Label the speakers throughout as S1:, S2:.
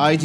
S1: IG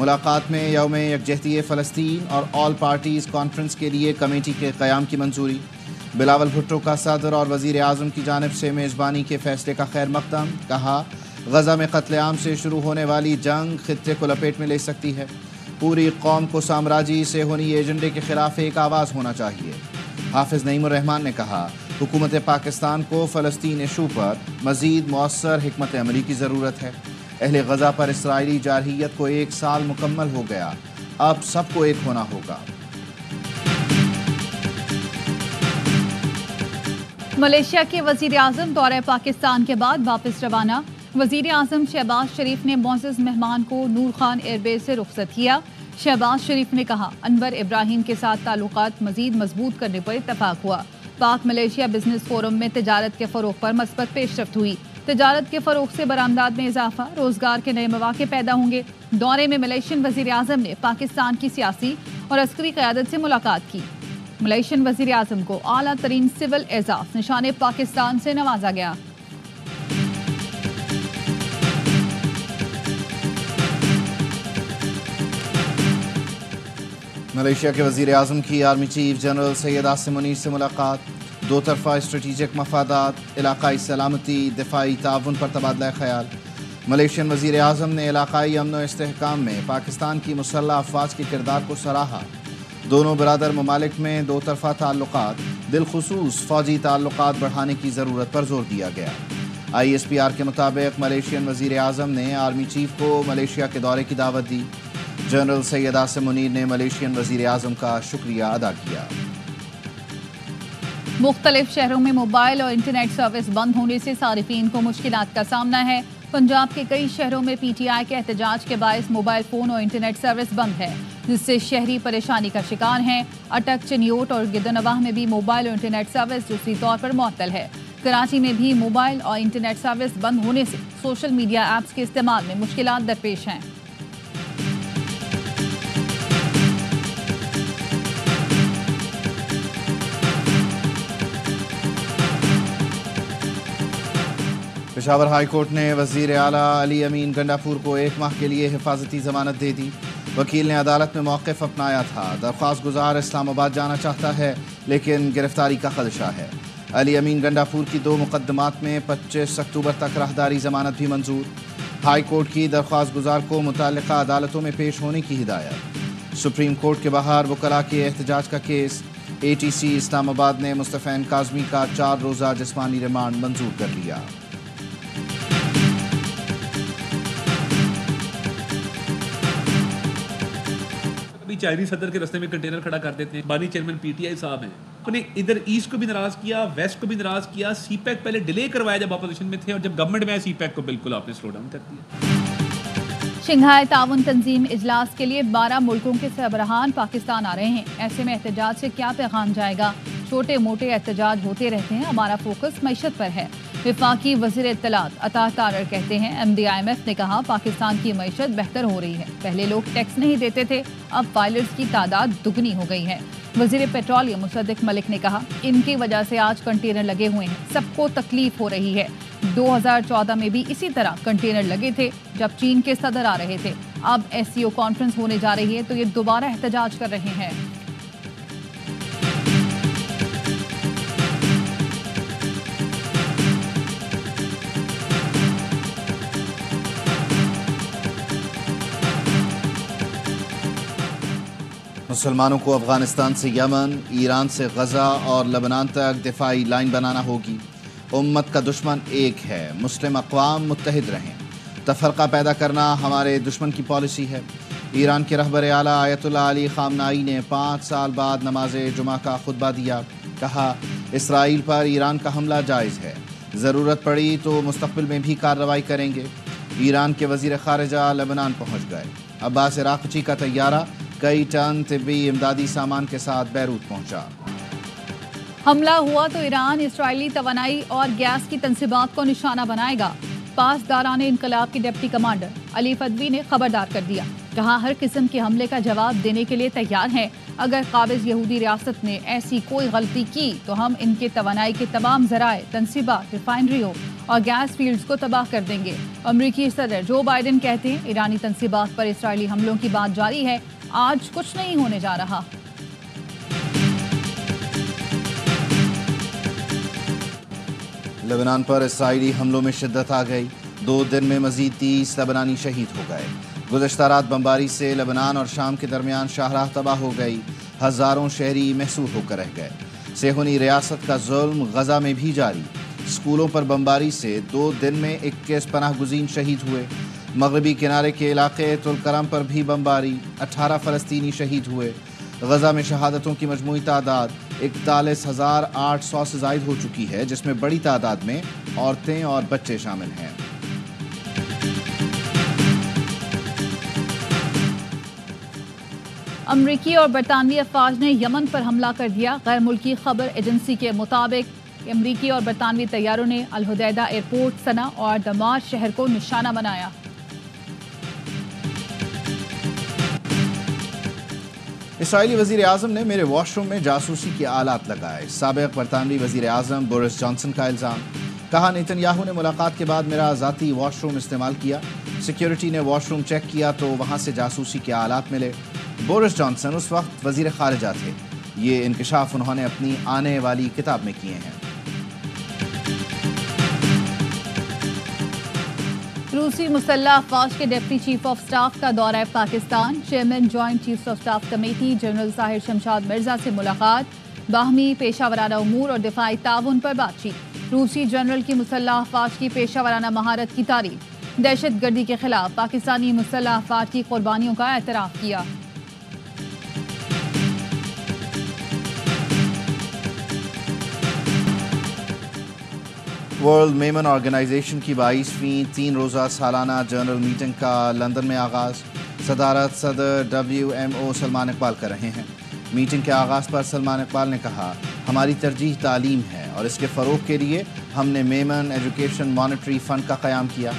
S1: ملاقات میں یوم یکجہتی فلسطین اور آل پارٹیز کانفرنس کے لیے کمیٹی کے قیام کی منظوری۔ بلاول بھٹو کا صدر اور وزیر اعظم کی جانب سے میزبانی کے فیصلے کا خیر مقدم، کہا غزہ میں قتل عام سے شروع ہونے والی جنگ خطے کو لپیٹ میں لے سکتی ہے، پوری قوم کو سامراجی صہیونی ایجنڈے کے خلاف ایک آواز ہونا چاہیے۔ حافظ نعیم الرحمان نے کہا حکومت پاکستان کو فلسطین ایشو پر مزید مؤثر حکمت عملی کی ضرورت ہے۔ اہل غزہ پر اسرائیلی جارحیت کو 1 سال مکمل ہو گیا، اب سب کو ایک ہونا ہوگا۔
S2: ملیشیا کے وزیر اعظم دورہ پاکستان کے بعد واپس روانہ۔ وزیر اعظم شہباز شریف نے معزز مہمان کو نور خان ایئر بیس سے رخصت کیا۔ شہباز شریف نے کہا انور ابراہیم کے ساتھ تعلقات مزید مضبوط کرنے پر اتفاق ہوا۔ پاک ملیشیا بزنس فورم میں تجارت کے فروغ پر مثبت پیش رفت ہوئی۔ تجارت کے فروغ سے برآمدات میں اضافہ، روزگار کے نئے مواقع پیدا ہوں گے۔ دورے میں ملیشین وزیر اعظم نے پاکستان کی سیاسی اور عسکری قیادت سے ملاقات کی۔ ملیشین وزیر اعظم کو اعلیٰ ترین سول اعزاز نشان پاکستان سے نوازا گیا۔
S1: ملیشیا کے وزیر اعظم کی army chief general Syed Asim Munir سے ملاقات، دو طرفہ اسٹریٹجک مفادات، علاقائی سلامتی، دفاعی تعاون پر تبادلہ خیال۔ ملیشین وزیر اعظم نے علاقائی امن و استحکام میں پاکستان کی مسلح افواج کے کردار کو سراہا۔ دونوں برادر ممالک میں دو طرفہ تعلقات، بالخصوص فوجی تعلقات بڑھانے کی ضرورت پر زور دیا گیا۔ ISPR کے مطابق ملیشین وزیر اعظم نے آرمی چیف کو ملیشیا کے دورے کی دعوت دی۔ جنرل سید عاصم منیر نے ملیشین وزیر اعظم کا شکریہ ادا کیا۔
S2: مختلف شہروں میں موبائل اور انٹرنیٹ سروس بند ہونے سے صارفین کو مشکلات کا سامنا ہے۔ پنجاب کے کئی شہروں میں PTI کے احتجاج کے باعث موبائل فون اور انٹرنیٹ سروس بند ہے، جس سے شہری پریشانی کا شکار ہیں۔ اٹک، چنیوٹ اور گدنواہ میں بھی موبائل اور انٹرنیٹ سروس جزوی طور پر معطل ہے۔ کراچی میں بھی موبائل اور انٹرنیٹ سروس بند ہونے سے سوشل میڈیا ایپس کے استعمال میں مشکلات درپیش ہیں۔
S1: پشاور ہائی کورٹ نے وزیر اعلیٰ علی امین گنڈاپور کو 1 ماہ کے لیے حفاظتی ضمانت دے دی۔ وکیل نے عدالت میں موقف اپنایا تھا۔ درخواست گزار اسلام آباد جانا چاہتا ہے لیکن گرفتاری کا خدشہ ہے۔ علی امین گنڈاپور کی 2 مقدمات میں 25 اکتوبر تک راہداری ضمانت بھی منظور۔ ہائی کورٹ کی درخواست گزار کو متعلقہ عدالتوں میں پیش ہونے کی ہدایت۔ سپریم کورٹ کے باہر وکلاء کے احتجاج کا کیس، ATC اسلام آباد نے مصطفین کاظمی کا 4 روزہ جسمانی ریمانڈ منظور کر لیا۔
S3: چائنی صدر کے رستے میں کنٹینر کھڑا کر دیتے ہیں۔ بانی چیئرمین PTI صاحب ہیں، انہوں نے ادھر ایسٹ کو بھی ناراض کیا، ویسٹ کو بھی ناراض کیا۔ سی پیک پہلے ڈیلے کروایا جب اپوزیشن میں تھے، اور جب گورنمنٹ میں آئے سی پیک کو بالکل آپ نے سلو ڈاؤن کر دیا۔
S2: شنگھائی تعاون تنظیم اجلاس کے لیے 12 ملکوں کے سربراہان پاکستان آ رہے ہیں۔ ایسے میں احتجاج سے کیا پیغام جائے گا؟ چھوٹے موٹے احتجاج ہوتے رہتے ہیں، ہمارا فوکس معیشت پر ہے۔ وفاقی وزیر اطلاعات عطا تارڑ کہتے ہیں MD IMF نے کہا پاکستان کی معیشت بہتر ہو رہی ہے، پہلے لوگ ٹیکس نہیں دیتے تھے، اب فائلرز کی تعداد دگنی ہو گئی ہے۔ وزیر پیٹرولیم مصدق ملک نے کہا ان کی وجہ سے آج کنٹینر لگے ہوئے ہیں، سب کو تکلیف ہو رہی ہے۔ 2014 میں بھی اسی طرح کنٹینر لگے تھے جب چین کے صدر آ رہے تھے، اب SCO کانفرنس ہونے جا رہی ہے تو یہ دوبارہ احتجاج کر رہے ہیں۔
S1: مسلمانوں کو افغانستان سے یمن، ایران سے غزہ اور لبنان تک دفاعی لائن بنانا ہوگی۔ امت کا دشمن ایک ہے، مسلم اقوام متحد رہیں۔ تفرقہ پیدا کرنا ہمارے دشمن کی پالیسی ہے۔ ایران کے رہبر اعلیٰ آیت اللہ علی خامنائی نے 5 سال بعد نماز جمعہ کا خطبہ دیا، کہا اسرائیل پر ایران کا حملہ جائز ہے، ضرورت پڑی تو مستقبل میں بھی کارروائی کریں گے۔ ایران کے وزیر خارجہ لبنان پہنچ گئے۔ عباس عراقچی کا طیارہ کئی ٹن طبی امدادی سامان کے ساتھ بیروت پہنچا۔
S2: حملہ ہوا تو ایران اسرائیلی توانائی اور گیس کی تنصیبات کو نشانہ بنائے گا، پاسداران انقلاب کی ڈپٹی کمانڈر علی فدوی نے خبردار کر دیا۔ کہا ہر قسم کے حملے کا جواب دینے کے لیے تیار ہیں. اگر قابض یہودی ریاست نے ایسی کوئی غلطی کی تو ہم ان کے توانائی کے تمام ذرائع، تنصیبات، ریفائنریوں اور گیس فیلڈز کو تباہ کر دیں گے. امریکی صدر جو بائیڈن کہتے ہیں ایرانی تنصیبات پر اسرائیلی حملوں کی بات جاری ہے، آج کچھ نہیں ہونے جا رہا.
S1: لبنان پر اسرائیلی حملوں میں شدت آ گئی. 2 دن میں مزید 30 لبنانی شہید ہو گئے. گزشتہ رات بمباری سے لبنان اور شام کے درمیان شاہراہ تباہ ہو گئی. ہزاروں شہری محصور ہو کر رہ گئے. صہیونی ریاست کا ظلم غزہ میں بھی جاری. اسکولوں پر بمباری سے 2 دن میں 21 پناہ گزین شہید ہوئے. مغربی کنارے کے علاقے تلکرم پر بھی بمباری، 18 فلسطینی شہید ہوئے. غزہ میں شہادتوں کی مجموعی تعداد 41,800 سے زائد ہو چکی ہے، جس میں بڑی تعداد میں عورتیں اور بچے شامل ہیں.
S2: امریکی اور برطانوی افواج نے یمن پر حملہ کر دیا. غیر ملکی خبر ایجنسی کے مطابق امریکی اور برطانوی طیاروں نے الحدیدہ ایئرپورٹ، صنعا اور دمشق شہر کو نشانہ بنایا.
S1: اسرائیلی وزیر اعظم نے میرے واش روم میں جاسوسی کے آلات لگائے. سابق برطانوی وزیر اعظم بورس جانسن کا الزام. کہا نیتن یاہو نے ملاقات کے بعد میرا ذاتی واش روم استعمال کیا. سیکیورٹی نے واش روم چیک کیا تو وہاں سے جاسوسی کے آلات ملے. بورس جانسن اس وقت وزیر خارجہ تھے. یہ انکشاف انہوں نے اپنی آنے والی کتاب میں کیے ہیں.
S2: روسی مسلح افواج کے ڈپٹی چیف آف سٹاف کا دورہ Pakistan. Chairman joint chief of staff committee general Tahir Shamshad Mirza سے ملاقات. باہمی پیشہ ورانہ امور اور دفاعی تعاون پر بات چیت. روسی جنرل کی مسلح افواج کی پیشہ ورانہ مہارت کی تعریف. دہشت گردی کے خلاف پاکستانی مسلح افواج کی قربانیوں کا اعتراف کیا.
S1: ورلڈ میمن آرگنائزیشن کی 22ویں 3 روزہ سالانہ جنرل میٹنگ کا لندن میں آغاز. صدارت صدر WMO سلمان اقبال کر رہے ہیں. میٹنگ کے آغاز پر سلمان اقبال نے کہا ہماری ترجیح تعلیم ہے اور اس کے فروغ کے لیے ہم نے میمن ایجوکیشن مانیٹری فنڈ کا قیام کیا.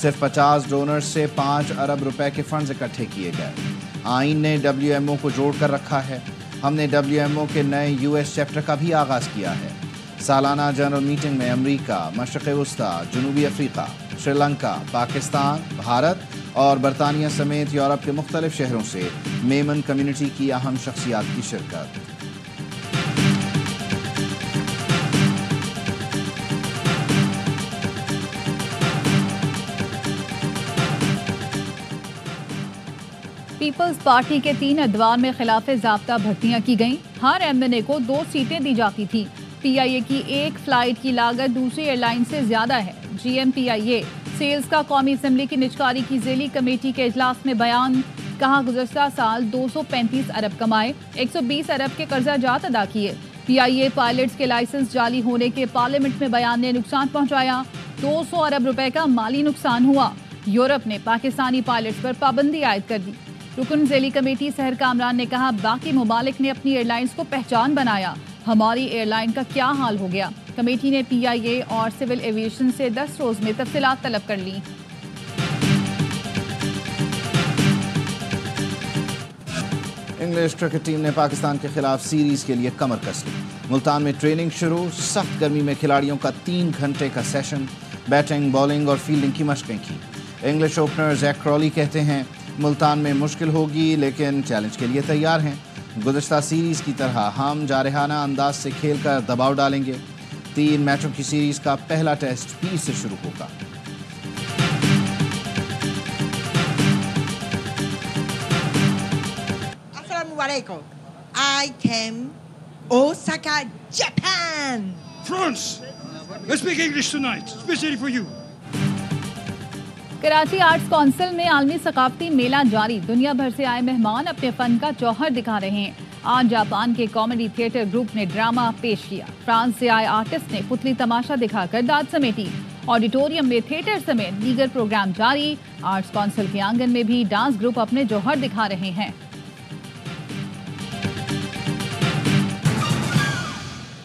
S1: صرف 50 ڈونرز سے 5 ارب روپے کے فنڈز اکٹھے کیے گئے. آئین نے WMO کو جوڑ کر رکھا ہے. ہم نے WMO کے نئے US چیپٹر کا بھی آغاز کیا ہے. سالانہ جنرل میٹنگ میں امریکہ، مشرق وسطیٰ، جنوبی افریقہ، سری لنکا، پاکستان، بھارت اور برطانیہ سمیت یورپ کے مختلف شہروں سے میمن کمیونٹی کی اہم شخصیات کی شرکت.
S2: پیپلز پارٹی کے 3 ادوار میں خلاف ضابطہ بھرتیاں کی گئیں. ہر MNA کو 2 سیٹیں دی جاتی تھیں. PIA کی ایک فلائٹ کی لاگت دوسری ایئر لائن سے زیادہ ہے. GMPIA سیلز کا قومی اسمبلی کی نجکاری کی ذیلی کمیٹی کے اجلاس میں بیان. کہا گزشتہ سال 235 ارب کمائے، 120 ارب کے قرضہ جات ادا کیے. PIA پائلٹس کے لائسنس جعلی ہونے کے پارلیمنٹ میں بیان نے نقصان پہنچایا. 200 ارب روپے کا مالی نقصان ہوا. یورپ نے پاکستانی پائلٹس پر پابندی عائد کر دی. رکن ذیلی کمیٹی سحر کامران نے کہا باقی ممالک نے اپنی ایئر لائنز کو پہچان بنایا، ہماری ایئر لائن کا کیا حال ہو گیا. کمیٹی نے PIA اور سول ایویشن سے 10 روز میں تفصیلات طلب کر لیں.
S1: انگلش کرکٹ ٹیم نے پاکستان کے خلاف سیریز کے لیے کمر کس لی. ملتان میں ٹریننگ شروع. سخت گرمی میں کھلاڑیوں کا 3 گھنٹے کا سیشن. بیٹنگ، بالنگ اور فیلڈنگ کی مشقیں کی. انگلش اوپنر زیک کرالی کہتے ہیں ملتان میں مشکل ہوگی لیکن چیلنج کے لیے تیار ہیں. گزشتہ سیریز کی طرح ہم جارحانہ انداز سے کھیل کر دباؤ ڈالیں گے. 3 میچوں کی سیریز کا پہلا ٹیسٹ پیر سے شروع ہوگا.
S4: Assalamualaikum. I came Osaka, Japan.
S5: France, let's speak English tonight, especially for you.
S2: Karachi arts council میں عالمی ثقافتی میلہ جاری. دنیا بھر سے آئے مہمان اپنے فن کا جوہر دکھا رہے ہیں. آج جاپان کے کامیڈی تھیٹر گروپ نے ڈرامہ پیش کیا. فرانس سے آئے آرٹسٹ نے پتلی تماشا دکھا کر داد سمیٹی. آڈیٹوریم میں تھیٹر سمیت دیگر پروگرام جاری. آرٹس کونسل کے آنگن میں بھی ڈانس گروپ اپنے جوہر دکھا رہے ہیں.